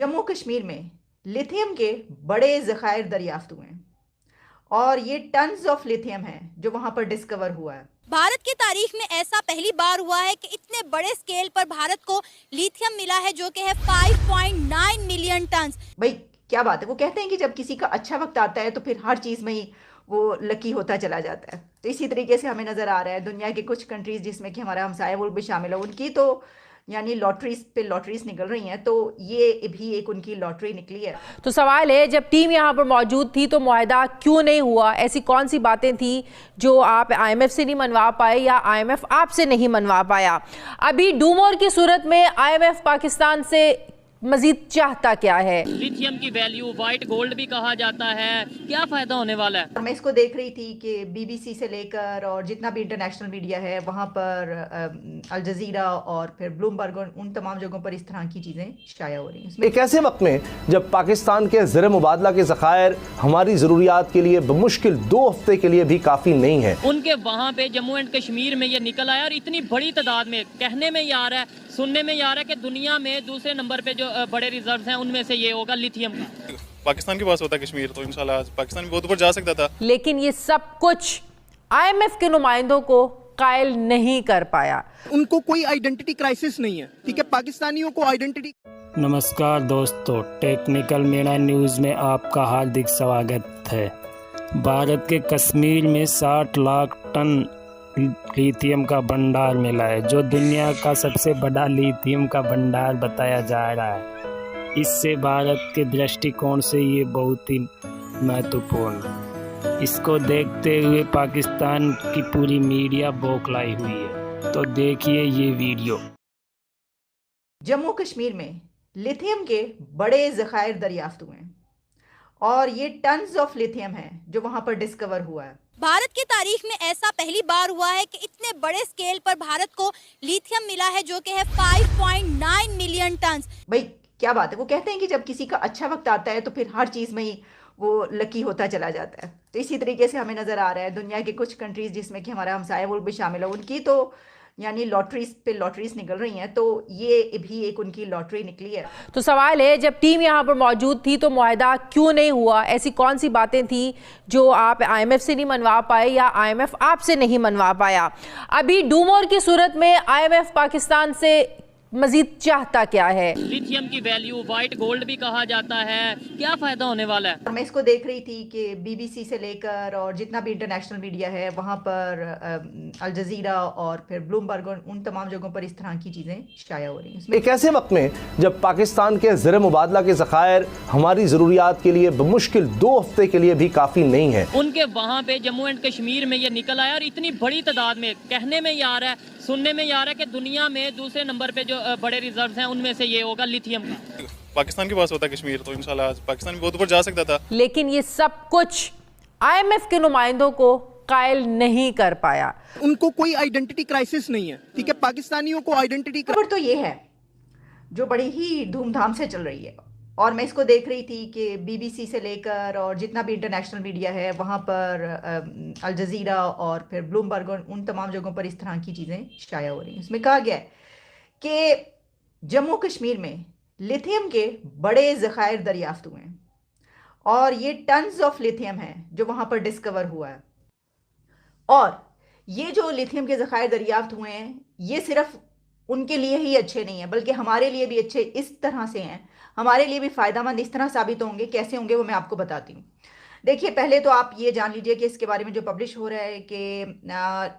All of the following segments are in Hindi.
जम्मू कश्मीर में लिथियम के बड़े ज़खायर दरियाफ्त हुए हैं और ये टन्स ऑफ लिथियम है जो वहां पर डिस्कवर हुआ है। भारत की तारीख में ऐसा पहली बार हुआ है कि इतने बड़े स्केल पर भारत को लिथियम मिला है, जो कि है 5.9 मिलियन टन। भाई क्या बात है, वो कहते हैं कि जब किसी का अच्छा वक्त आता है तो फिर हर चीज़ में ही वो लकी होता चला जाता है। तो इसी तरीके से हमें नज़र आ रहा है दुनिया के कुछ कंट्रीज जिसमें कि हमारा हमसाया मुल्क भी शामिल है, उनकी तो यानी लॉटरीज पे लॉटरीज निकल रही हैं, तो ये भी एक उनकी लॉटरी निकली है। तो सवाल है, जब टीम यहाँ पर मौजूद थी तो मुआहदा क्यों नहीं हुआ? ऐसी कौन सी बातें थी जो आप आईएमएफ से नहीं मनवा पाए या आईएमएफ आपसे नहीं मनवा पाया? अभी डूमोर की सूरत में आईएमएफ पाकिस्तान से मजीद चाहता क्या है? लिथियम की वैल्यू व्हाइट गोल्ड भी कहा जाता है, क्या फायदा होने वाला है? और मैं इसको देख रही थी कि बीबीसी से लेकर और जितना भी इंटरनेशनल मीडिया है वहाँ पर अल जजीरा और फिर ब्लूमबर्ग उन तमाम जगहों पर इस तरह की चीज़ें शाया हो रही हैं। एक ऐसे वक्त में जब पाकिस्तान के ज़र मुबादला के ज़खायर हमारी ज़रूरियात के लिए बमुश्किल 2 हफ्ते के लिए भी काफ़ी नहीं है, उनके वहाँ पे जम्मू एंड कश्मीर में ये निकल आया और इतनी बड़ी तादाद में, कहने में ये आ रहा है, सुनने में ये आ रहा है कि दुनिया में दूसरे नंबर पे जो बड़े रिजर्व हैं उनमें से ये होगा लिथियम का। पाकिस्तान के पास होता कश्मीर तो इंशाल्लाह पाकिस्तान भी बहुत ऊपर जा सकता था, लेकिन ये सब कुछ आईएमएफ के नुमाइंदों को कायल नहीं कर पाया। उनको कोई आइडेंटिटी क्राइसिस नहीं है, ठीक है, पाकिस्तानियों को आइडेंटिटी। नमस्कार दोस्तों, टेक्निकल मीना न्यूज़ में आपका हार्दिक स्वागत है। भारत के कश्मीर में 60 लाख टन लिथियम का भंडार मिला है, जो दुनिया का सबसे बड़ा लिथियम का भंडार बताया जा रहा है। इससे भारत के दृष्टिकोण से ये बहुत ही महत्वपूर्ण है। इसको देखते हुए पाकिस्तान की पूरी मीडिया बौखलाई हुई है। तो देखिए ये वीडियो। जम्मू कश्मीर में लिथियम के बड़े ज़खायर दरियाफ्त हुए हैं और ये टन्स ऑफ लिथियम है जो वहां पर डिस्कवर हुआ है। भारत की तारीख में ऐसा पहली बार हुआ है कि इतने बड़े स्केल पर भारत को लिथियम मिला है, जो कि है 5.9 मिलियन टन। भाई क्या बात है, वो कहते हैं कि जब किसी का अच्छा वक्त आता है तो फिर हर चीज़ में ही वो लकी होता चला जाता है। तो इसी तरीके से हमें नज़र आ रहा है दुनिया के कुछ कंट्रीज जिसमें कि हमारा हमसाया मुल्क भी शामिल है, उनकी तो यानी लॉटरीज पे लॉटरीज निकल रही हैं, तो ये भी एक उनकी लॉटरी निकली है। तो सवाल है, जब टीम यहाँ पर मौजूद थी तो मुआहदा क्यों नहीं हुआ? ऐसी कौन सी बातें थी जो आप आईएमएफ से नहीं मनवा पाए या आईएमएफ आपसे नहीं मनवा पाया? अभी डूमोर की सूरत में आईएमएफ पाकिस्तान से मजीद चाहता क्या है? लिथियम की वैल्यू व्हाइट गोल्ड भी कहा जाता है, क्या फायदा होने वाला है? और मैं इसको देख रही थी कि बीबीसी से लेकर और जितना भी इंटरनेशनल मीडिया है वहाँ पर अल जजीरा और फिर ब्लूमबर्ग उन तमाम जगहों पर इस तरह की चीज़ें शाया हो रही हैं। एक ऐसे वक्त में जब पाकिस्तान के ज़र मुबादला के ज़खायर हमारी ज़रूरियात के लिए बमुश्किल 2 हफ्ते के लिए भी काफ़ी नहीं है, उनके वहाँ पे जम्मू एंड कश्मीर में ये निकल आया और इतनी बड़ी तादाद में, कहने में ये आ रहा है, सुनने में ये आ रहा है कि दुनिया में दूसरे नंबर पे जो बड़े रिजर्व हैं उनमें से ये होगा लिथियम का। पाकिस्तान के पास होता कश्मीर तो इंशाल्लाह पाकिस्तान भी बहुत ऊपर जा सकता था, लेकिन ये सब कुछ आईएमएफ के नुमाइंदों को कायल नहीं कर पाया। उनको कोई आइडेंटिटी क्राइसिस नहीं है, ठीक है, पाकिस्तानियों को आइडेंटिटी। खबर तो ये है जो बड़ी ही धूमधाम से चल रही है, और मैं इसको देख रही थी कि बीबीसी से लेकर और जितना भी इंटरनेशनल मीडिया है वहाँ पर अल जजीरा और फिर ब्लूमबर्ग उन तमाम जगहों पर इस तरह की चीज़ें शाया हो रही हैं। उसमें कहा गया है कि जम्मू कश्मीर में लिथियम के बड़े ज़खायर दरियाफ्त हुए हैं और ये टन्स ऑफ लिथियम है जो वहाँ पर डिस्कवर हुआ है। और ये जो लिथियम के ज़खायर दरियाफ्त हुए हैं ये सिर्फ उनके लिए ही अच्छे नहीं हैं, बल्कि हमारे लिए भी अच्छे इस तरह से हैं, हमारे लिए भी फ़ायदेमंद इस तरह साबित होंगे। कैसे होंगे वो मैं आपको बताती हूँ। देखिए, पहले तो आप ये जान लीजिए कि इसके बारे में जो पब्लिश हो रहा है कि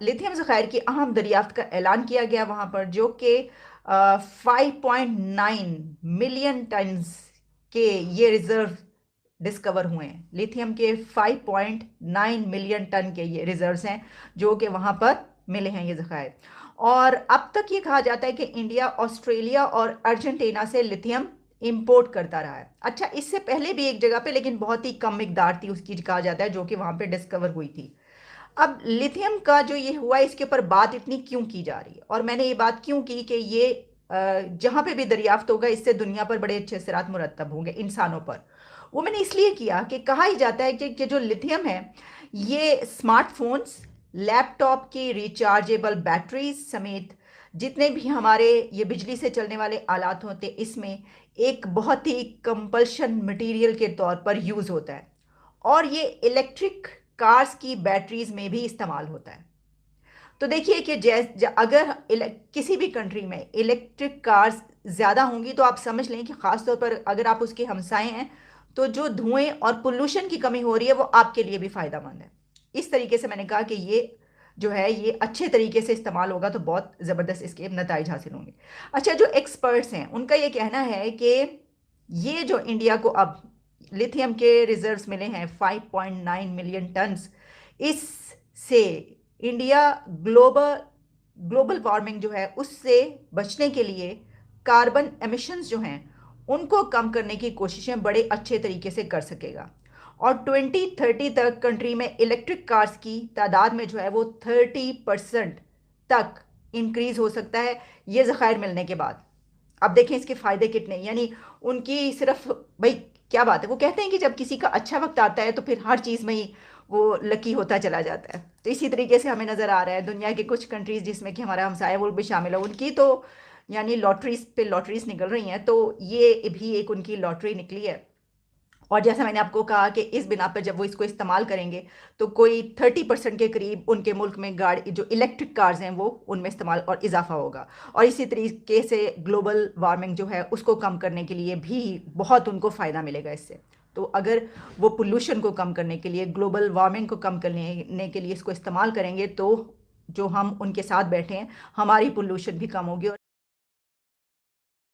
लिथियम ज़खायर की अहम दरियाफ्त का ऐलान किया गया वहाँ पर, जो कि 5.9 मिलियन टन्स के ये रिज़र्व डिस्कवर हुए हैं। लिथियम के 5.9 मिलियन टन के ये रिजर्व्स हैं जो कि वहाँ पर मिले हैं ये ज़खायर। और अब तक ये कहा जाता है कि इंडिया, ऑस्ट्रेलिया और अर्जेंटीना से लिथियम इंपोर्ट करता रहा है। अच्छा, इससे पहले भी एक जगह पे, लेकिन बहुत ही कम मिकदार थी उसकी, कहा जाता है, जो कि वहाँ पे डिस्कवर हुई थी। अब लिथियम का जो ये हुआ इसके ऊपर बात इतनी क्यों की जा रही है, और मैंने ये बात क्यों की कि ये जहाँ पे भी दरियाफ्त होगा इससे दुनिया पर बड़े अच्छे असरात मुरतब होंगे इंसानों पर। वो मैंने इसलिए किया कि कहा ही जाता है कि जो लिथियम है ये स्मार्टफोन्स, लैपटॉप की रिचार्जेबल बैटरीज समेत जितने भी हमारे ये बिजली से चलने वाले आलात होते इसमें एक बहुत ही कंपल्शन मटेरियल के तौर पर यूज़ होता है और ये इलेक्ट्रिक कार्स की बैटरीज में भी इस्तेमाल होता है। तो देखिए कि अगर किसी भी कंट्री में इलेक्ट्रिक कार्स ज़्यादा होंगी तो आप समझ लें कि ख़ास तौर पर अगर आप उसके हमसाए हैं तो जो धुएं और पोल्यूशन की कमी हो रही है वो आपके लिए भी फ़ायदेमंद है। इस तरीके से मैंने कहा कि ये जो है ये अच्छे तरीके से इस्तेमाल होगा तो बहुत ज़बरदस्त इसके नताइज हासिल होंगे। अच्छा, जो एक्सपर्ट्स हैं उनका ये कहना है कि ये जो इंडिया को अब लिथियम के रिजर्व्स मिले हैं 5.9 मिलियन टन्स, इससे इंडिया ग्लोबल वार्मिंग जो है उससे बचने के लिए कार्बन एमिशंस जो हैं उनको कम करने की कोशिशें बड़े अच्छे तरीके से कर सकेगा और 2030 तक कंट्री में इलेक्ट्रिक कार्स की तादाद में जो है वो 30% तक इंक्रीज़ हो सकता है ये ज़खायर मिलने के बाद। अब देखें इसके फ़ायदे कितने, यानी उनकी सिर्फ भाई क्या बात है, वो कहते हैं कि जब किसी का अच्छा वक्त आता है तो फिर हर चीज़ में ही वो लकी होता चला जाता है। तो इसी तरीके से हमें नज़र आ रहा है दुनिया के कुछ कंट्रीज़ जिसमें कि हमारा हमसाया मुल्क भी शामिल है, उनकी तो यानी लॉटरीज पे लॉटरीज निकल रही हैं, तो ये भी एक उनकी लॉटरी निकली है। और जैसा मैंने आपको कहा कि इस बिना पर जब वो इसको इस्तेमाल करेंगे तो कोई 30% के करीब उनके मुल्क में गाड़ी जो इलेक्ट्रिक कार्स हैं वो उनमें इस्तेमाल और इजाफा होगा और इसी तरीके से ग्लोबल वार्मिंग जो है उसको कम करने के लिए भी बहुत उनको फ़ायदा मिलेगा इससे। तो अगर वो पोल्यूशन को कम करने के लिए, ग्लोबल वार्मिंग को कम करने के लिए इसको इस्तेमाल करेंगे तो जो हम उनके साथ बैठे हैं हमारी पोल्यूशन भी कम होगी। और